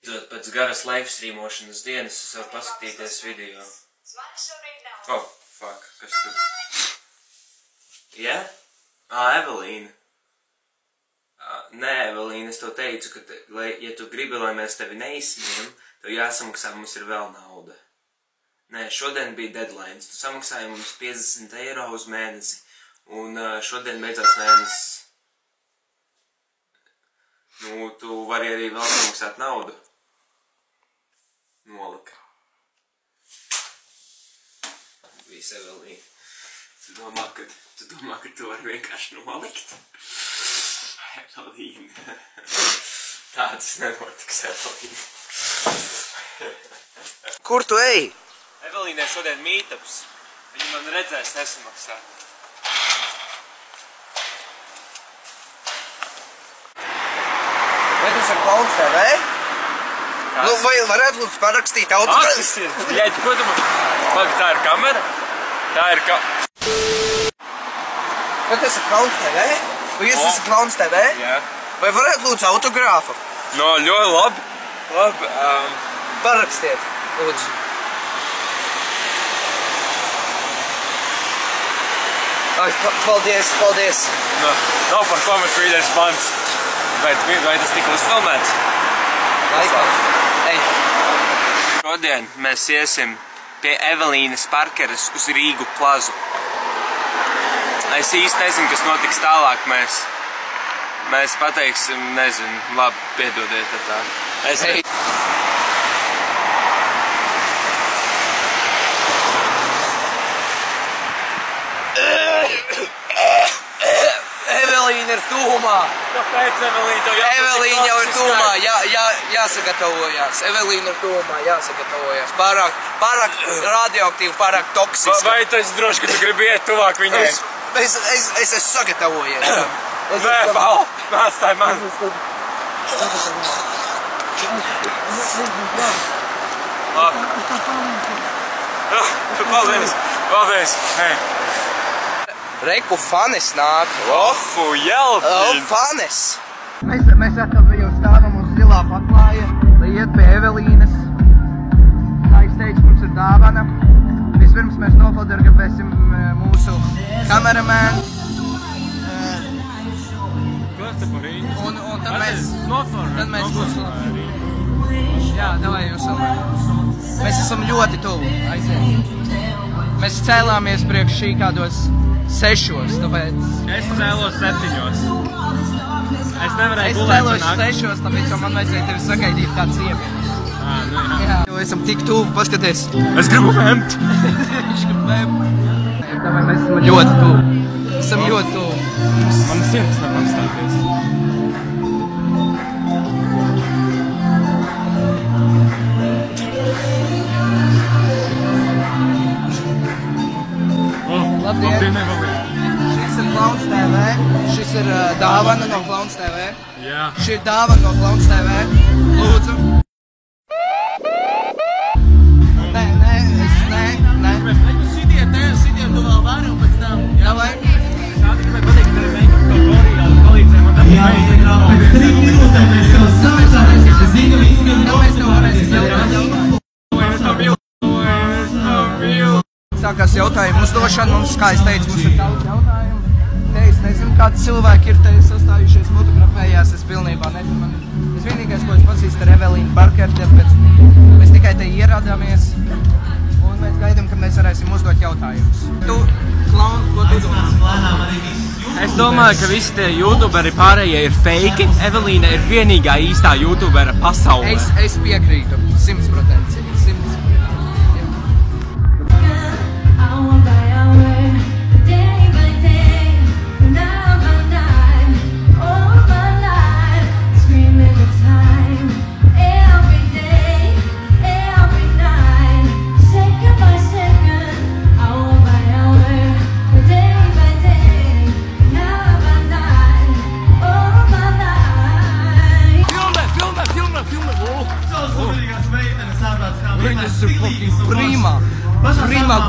Pēc garas livestreamošanas dienas es varu paskatīties video. Oh, fuck, kas tur? Jā? Evelīna. Nē, Evelīna, es tev teicu, ka, ja tu gribi, lai mēs tevi neizsmiem, tev jāsamaksā, mums ir vēl nauda. Nē, šodien bija deadlines. Tu samaksāji mums 50 eiro uz mēnesi. Un šodien beidzās mēnesis. Nu, tu vari arī vēl samaksāt naudu. Nolika. Viss, Evelīna. Tu domā, ka tu vari vienkārši nolikt? Evelīna. Tā tas nenotiks, Evelīna. Kur tu ej? Evelīnai šodien meetups. Viņa man redzēs nesamaksāt. Vai tas ir Klauns TV? Nu, vai varētu lūdzu parakstīt autogrāfu? Tas ir? Jēd, ko tu man? Pag, tā ir kamera? Tā ir Vai tas ir Klauns TV? Vai jūs esat Klauns TV? Jā. Vai varētu lūdzu autogrāfu? No, ļoti labi. Labi. Parakstiet, lūdzu. Ai, paldies, paldies. Nav par ko mēs vīdēs fans. Vai tas tika uzfilmēts? Laikam. Ej. Šodien mēs iesim pie Evelīnas Parkeres uz Rīgu plazu. Es īsti nezinu, kas notiks tālāk. Mēs pateiksim, nezinu, labi, piedodiet tā. Ej. Evelīna ir tūmā. Kāpēc Evelīna to jāsaka? Evelīna jau ir tūmā, jāsagatavojās. Evelīna ir tūmā, jāsagatavojās. Pārāk radioaktīvi, pārāk toksiski. Vai tu esi droši, ka tu gribi iet tuvāk viņai? Es esmu sagatavojies. Nē, Paul, nāstāj man. Paldies, paldies. Reku fanes nāk. Ofu, jelpīn. Fanes. Mēs atkal jau stāvam uz zilā paklāja, lai iet pie Evelīnas. Kā es teicu, mums ir dāvana. Vispirms mēs nofotografēsim mūsu kameramēnu. Kas te par rīņu? Un tad mēs būsim. Jā, davai jūs vēl. Mēs esam ļoti tuvu. Aiziet. Mēs cēlāmies priekš šī kādos 6, tāpēc... Es cēlos 7. Es nevarēju Es gulēt cēlos par nakti. 6, tāpēc jau man vajadzēja tevi sagaidīt kāds iemienas. Nu jā. Jā, jo esam tik tuvu, paskaties. Es gribu vēmt. Viņš grib vēmt. Tāpēc mēs esam ļoti tuvu. Esam ļoti tuvu. Man sirds nevar stāties. Labdien! Šis ir Klauns TV. Šis ir dāvana no Klauns TV. Jā. Šī ir dāvana no Klauns TV. Lūdzu. Nē. Šitie tu vēl vari un pēc tam. Jā, vai? Tādi gribēju pateikt, ka arī make-up to Gorilla palīdzēja man dabīt. Jā, 3 minūtēm mēs jau sākām, ka zinu, Mēs tev varēsim jautāt. Sākās jautājumu uzdošana. Mums, kā es teicu, mums ir daudz jautājumu. Te es nezinu, kādi cilvēki ir te sastājušies, fotografējās. Es pilnībā nezinu. Es vienīgais, ko es pazīstu, ir Evelīna Parkere, tāpēc mēs tikai te ierādāmies. Un mēs gaidām, ka mēs varēsim uzdot jautājumus. Tu, Klaun, ko tu domā? Es domāju, ka visi tie youtuberi pārējie ir fake. Evelīna ir vienīgā īstā youtubera pasaulē. Es piekrītu, 100%. Viņas ir fucking prima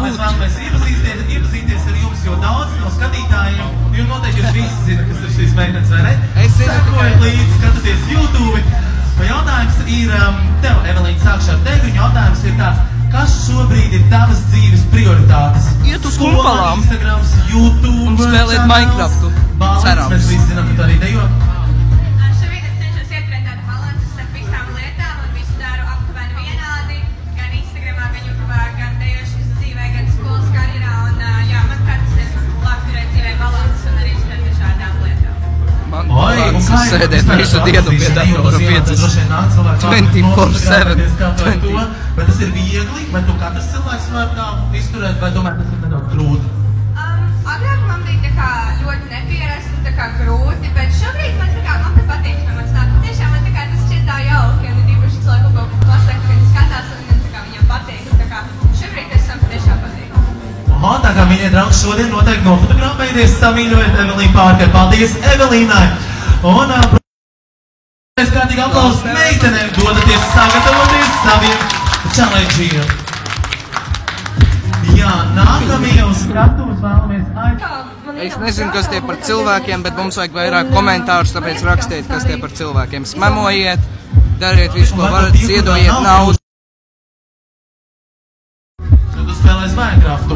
būt. Mēs iepazīties ar jums, jo daudz no skatītājiem, jo noteikti jūs visi zina, kas ir šīs meitenes, vai ne? Es zinu, Sekojat līdzi, skatāties YouTube. Pa jautājumu jautājums ir tev, Evelīna, sākšu ar tevi. Jautājums ir tāds, kas šobrīd ir tavas dzīves prioritātes? Iet uz kumpalām. Instagrams, YouTube, Un spēlēt Minecraftu. Cerams. Mēs visi zinām, ka tu arī dejo. Šobrīd es cenšos ieturēt tādu balansu starp visām lietām un visu daru aptuveni vienādi. Gan Instagramā, gan YouTubā, gan dejošanas dzīvē, gan skolas karjerā. Un jā, man tas ir labi turēt dzīvē balansu un arī starp dažādām lietām. Man balans sēdēt visu dienu pie datora 24/7. Vai tas ir viegli, vai tu katrs cilvēks var tā izturēt, vai tomēr tas ir nedaudz grūti? Agrāk man bija tā kā ļoti nepierasti un tā kā grūti, bet šobrīd man tā kā man te patīk, ka man snāk. Tiešām man tā kā tas šķiet tā jauki, un īpaši cilvēku kaut ko pasaka, ka viņi skatās un tā kā viņam patīk. Tā kā šobrīd tas man tiešām patīk. Aha, tā kā mīļie draugi šodien noteikti nofotografēties samīļojot Evelīnu Pārkeru. Paldies Evelīnai! Un, mēs kārtīgi aplausus meitenēm dodaties sagatavoties saviem challengeiem. Jā, nākamie uz skatuves vēlamies aicināt. Es nezinu, kas tie par cilvēkiem, bet mums vajag vairāk komentārus, tāpēc rakstiet, kas tie par cilvēkiem. Smemojiet, dariet visu, ko varat, ziedojiet naudu. Tu spēlēs Minecraftu.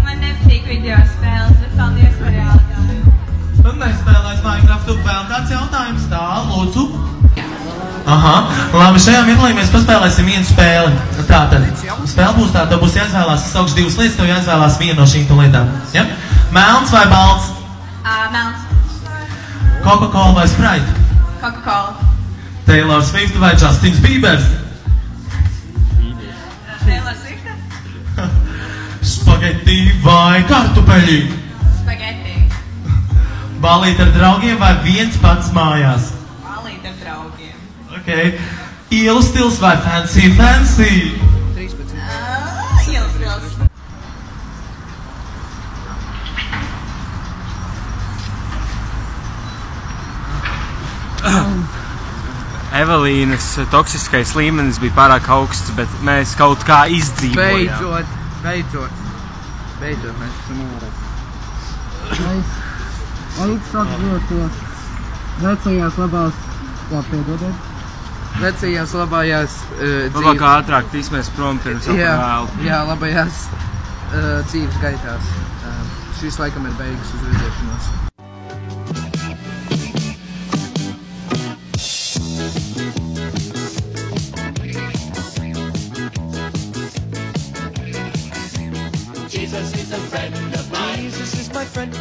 Man nepatīk video spēles, bet paldies par jautājumu. Tu nespēlēs Minecraftu. Vēl kāds jautājums? Tā, lūdzu. Aha, labi, šajā mirklī mēs paspēlēsim vienu spēli. Tātad, spēle būs tāda, tev būs jāizvēlās, es saukšu divas lietas, tev jāizvēlās viena no šīm lietām. Ja? Melns vai balts? Melns. Coca-Cola vai Sprite? Coca-Cola. Taylor Swift vai Justins Biebers? Taylor Swift. Spageti vai kartupeļi? Spageti. Balīt ar draugiem vai viens pats mājās? Balīt ar draugiem. Okay. Ielu stils vai fancy? 13. Ielas stils. Evelīnas toksiskais līmenis bija pārāk augsts, bet mēs kaut kā izdzīvojām. Beidzot, mēs esam ārā. Aiks atbrot to vecajās labās, kā piedodiet? Vecajās labājās Labāk ātrāk tīsimies prom pirms vēl. Jā, labajās dzīves gaitās. Šis laikam ir beigas uz redzēšanos. Jesus is a friend of mine. Jesus is my friend.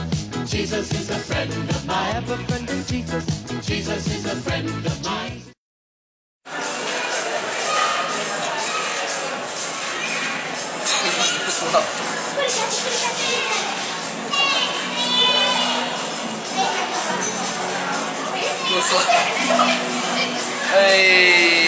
Jesus is a friend of mine. I have a friend in Jesus. Jesus is a friend of mine. Hey.